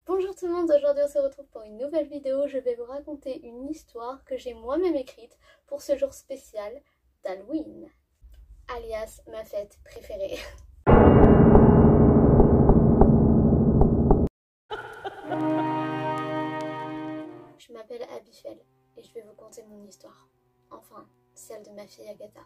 Bonjour tout le monde, aujourd'hui on se retrouve pour une nouvelle vidéo. Je vais vous raconter une histoire que j'ai moi-même écrite pour ce jour spécial d'Halloween, alias ma fête préférée. Je m'appelle Abifael et je vais vous conter mon histoire, enfin celle de ma fille Agatha.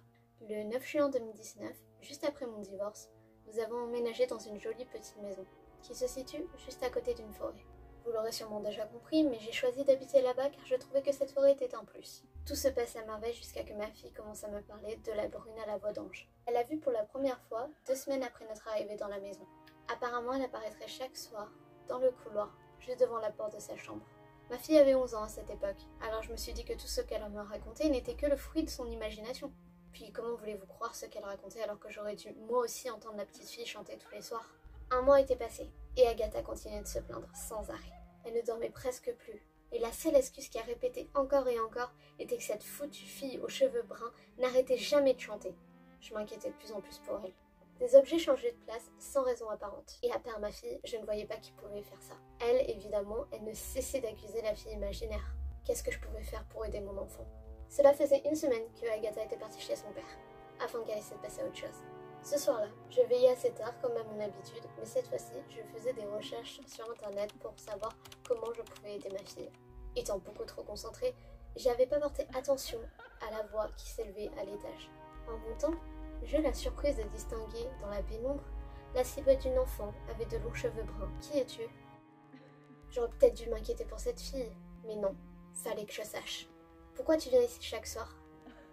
Le 9 juin 2019, juste après mon divorce, nous avons emménagé dans une jolie petite maison qui se situe juste à côté d'une forêt. Vous l'aurez sûrement déjà compris, mais j'ai choisi d'habiter là-bas car je trouvais que cette forêt était un plus. Tout se passe à merveille jusqu'à que ma fille commence à me parler de la brune à la voix d'ange. Elle l'a vue pour la première fois 2 semaines après notre arrivée dans la maison. Apparemment, elle apparaîtrait chaque soir, dans le couloir, juste devant la porte de sa chambre. Ma fille avait 11 ans à cette époque, alors je me suis dit que tout ce qu'elle me racontait n'était que le fruit de son imagination. Puis comment voulez-vous croire ce qu'elle racontait alors que j'aurais dû moi aussi entendre la petite fille chanter tous les soirs? Un mois était passé, et Agatha continuait de se plaindre sans arrêt. Elle ne dormait presque plus, et la seule excuse qu'elle répétait encore et encore était que cette foutue fille aux cheveux bruns n'arrêtait jamais de chanter. Je m'inquiétais de plus en plus pour elle. Des objets changeaient de place sans raison apparente, et à part ma fille, je ne voyais pas qui pouvait faire ça. Elle, évidemment, elle ne cessait d'accuser la fille imaginaire. Qu'est-ce que je pouvais faire pour aider mon enfant? Cela faisait 1 semaine que Agatha était partie chez son père, afin qu'elle essaie de passer à autre chose. Ce soir-là, je veillais assez tard comme à mon habitude, mais cette fois-ci, je faisais des recherches sur internet pour savoir comment je pouvais aider ma fille. Étant beaucoup trop concentrée, j'avais pas porté attention à la voix qui s'élevait à l'étage. En montant, j'eus la surprise de distinguer, dans la pénombre, la silhouette d'une enfant avec de longs cheveux bruns. Qui es-tu? J'aurais peut-être dû m'inquiéter pour cette fille, mais non, fallait que je sache. Pourquoi tu viens ici chaque soir?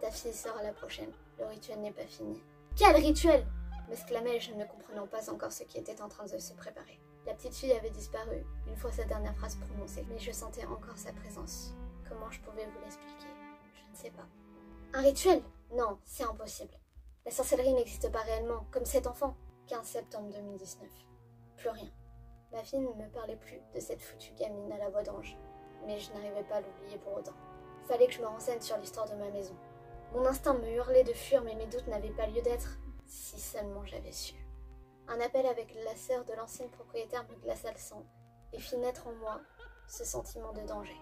Ta fille sort à la prochaine, le rituel n'est pas fini. Quel rituel? M'exclamai-je, ne comprenant pas encore ce qui était en train de se préparer. La petite fille avait disparu, une fois sa dernière phrase prononcée, mais je sentais encore sa présence. Comment je pouvais vous l'expliquer? Je ne sais pas. Un rituel? Non, c'est impossible. La sorcellerie n'existe pas réellement, comme cet enfant. 15 septembre 2019. Plus rien. Ma fille ne me parlait plus de cette foutue gamine à la voix d'ange, mais je n'arrivais pas à l'oublier pour autant. Fallait que je me renseigne sur l'histoire de ma maison. Mon instinct me hurlait de fuir, mais mes doutes n'avaient pas lieu d'être. Si seulement j'avais su. Un appel avec la sœur de l'ancienne propriétaire me glaça le sang et fit naître en moi ce sentiment de danger.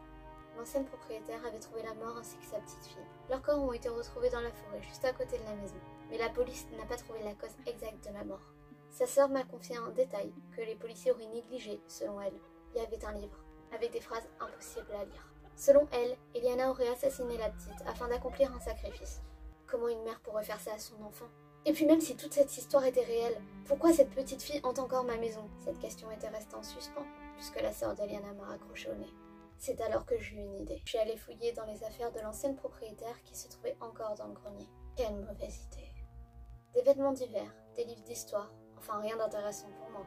L'ancienne propriétaire avait trouvé la mort ainsi que sa petite fille. Leurs corps ont été retrouvés dans la forêt, juste à côté de la maison. Mais la police n'a pas trouvé la cause exacte de la mort. Sa sœur m'a confié un détail que les policiers auraient négligé, selon elle. Il y avait un livre, avec des phrases impossibles à lire. Selon elle, Eliana aurait assassiné la petite afin d'accomplir un sacrifice. Comment une mère pourrait faire ça à son enfant? Et puis même si toute cette histoire était réelle, pourquoi cette petite fille hante encore ma maison? Cette question était restée en suspens, puisque la sœur d'Eliana m'a raccroché au nez. C'est alors que j'eus une idée. Je suis allée fouiller dans les affaires de l'ancienne propriétaire qui se trouvait encore dans le grenier. Quelle mauvaise idée. Des vêtements divers, des livres d'histoire, enfin rien d'intéressant pour moi.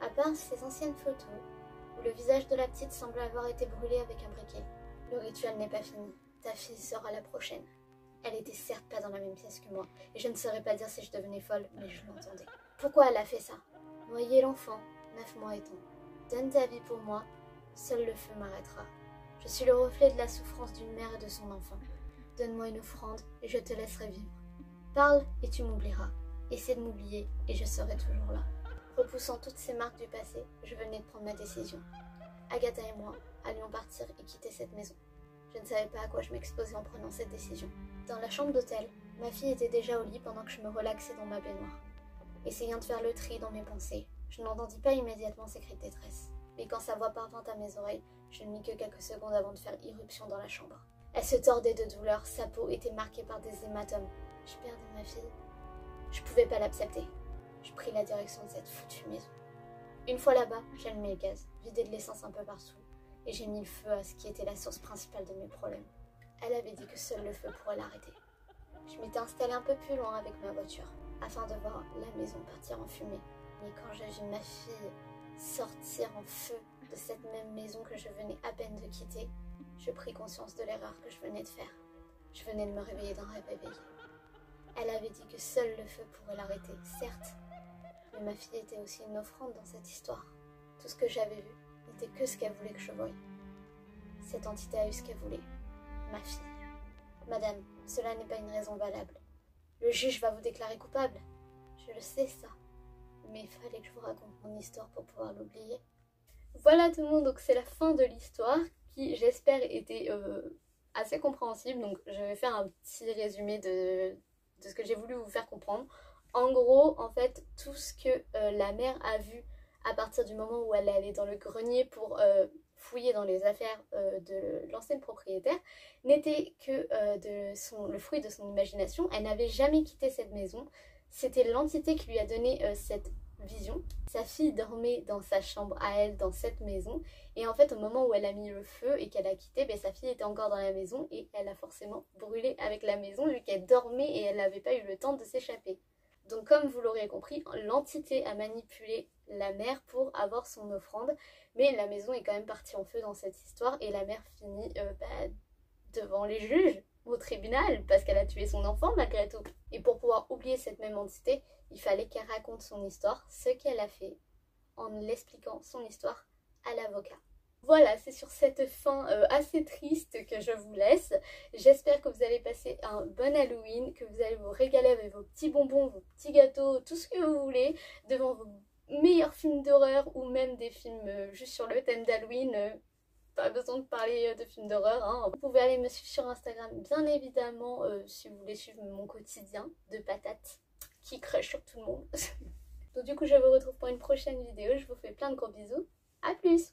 À part ces anciennes photos, où le visage de la petite semble avoir été brûlé avec un briquet. Le rituel n'est pas fini. Ta fille sera la prochaine. Elle était certes pas dans la même pièce que moi, et je ne saurais pas dire si je devenais folle, mais je l'entendais. Pourquoi elle a fait ça? Noyer l'enfant, 9 mois étant. Donne ta vie pour moi, seul le feu m'arrêtera. Je suis le reflet de la souffrance d'une mère et de son enfant. Donne-moi une offrande, et je te laisserai vivre. Parle, et tu m'oublieras. Essaie de m'oublier, et je serai toujours là. Repoussant toutes ces marques du passé, je venais de prendre ma décision. Agatha et moi allions partir et quitter cette maison. Je ne savais pas à quoi je m'exposais en prenant cette décision. Dans la chambre d'hôtel, ma fille était déjà au lit pendant que je me relaxais dans ma baignoire. Essayant de faire le tri dans mes pensées, je n'entendis pas immédiatement ses cris de détresse. Mais quand sa voix parvint à mes oreilles, je ne mis que quelques secondes avant de faire irruption dans la chambre. Elle se tordait de douleur, sa peau était marquée par des hématomes. Je perdais ma fille. Je pouvais pas l'accepter. Je pris la direction de cette foutue maison. Une fois là-bas, j'allumai le gaz, vidé de l'essence un peu partout, et j'ai mis le feu à ce qui était la source principale de mes problèmes. Elle avait dit que seul le feu pourrait l'arrêter. Je m'étais installée un peu plus loin avec ma voiture, afin de voir la maison partir en fumée. Mais quand j'ai vu ma fille sortir en feu de cette même maison que je venais à peine de quitter, je pris conscience de l'erreur que je venais de faire. Je venais de me réveiller d'un rêve éveillé. Elle avait dit que seul le feu pourrait l'arrêter, certes, mais ma fille était aussi une offrande dans cette histoire. Tout ce que j'avais vu n'était que ce qu'elle voulait que je voie. Cette entité a eu ce qu'elle voulait. Ma fille. Madame, cela n'est pas une raison valable. Le juge va vous déclarer coupable. Je le sais, ça. Mais il fallait que je vous raconte mon histoire pour pouvoir l'oublier. Voilà tout le monde, donc c'est la fin de l'histoire qui j'espère était assez compréhensible. Donc je vais faire un petit résumé de ce que j'ai voulu vous faire comprendre. En gros, en fait, tout ce que la mère a vu à partir du moment où elle est allée dans le grenier pour fouiller dans les affaires de l'ancienne propriétaire n'était que le fruit de son imagination. Elle n'avait jamais quitté cette maison. C'était l'entité qui lui a donné cette vision. Sa fille dormait dans sa chambre à elle, dans cette maison. Et en fait, au moment où elle a mis le feu et qu'elle a quitté, ben, sa fille était encore dans la maison et elle a forcément brûlé avec la maison vu qu'elle dormait et elle n'avait pas eu le temps de s'échapper. Donc comme vous l'aurez compris, l'entité a manipulé la mère pour avoir son offrande, mais la maison est quand même partie en feu dans cette histoire et la mère finit devant les juges au tribunal parce qu'elle a tué son enfant malgré tout. Et pour pouvoir oublier cette même entité, il fallait qu'elle raconte son histoire, ce qu'elle a fait en l'expliquant son histoire à l'avocat. Voilà, c'est sur cette fin assez triste que je vous laisse. J'espère que vous allez passer un bon Halloween, que vous allez vous régaler avec vos petits bonbons, vos petits gâteaux, tout ce que vous voulez, devant vos meilleurs films d'horreur ou même des films juste sur le thème d'Halloween. Pas besoin de parler de films d'horreur, hein. Vous pouvez aller me suivre sur Instagram, bien évidemment, si vous voulez suivre mon quotidien de patates qui crush sur tout le monde. Donc du coup, je vous retrouve pour une prochaine vidéo. Je vous fais plein de gros bisous. À plus!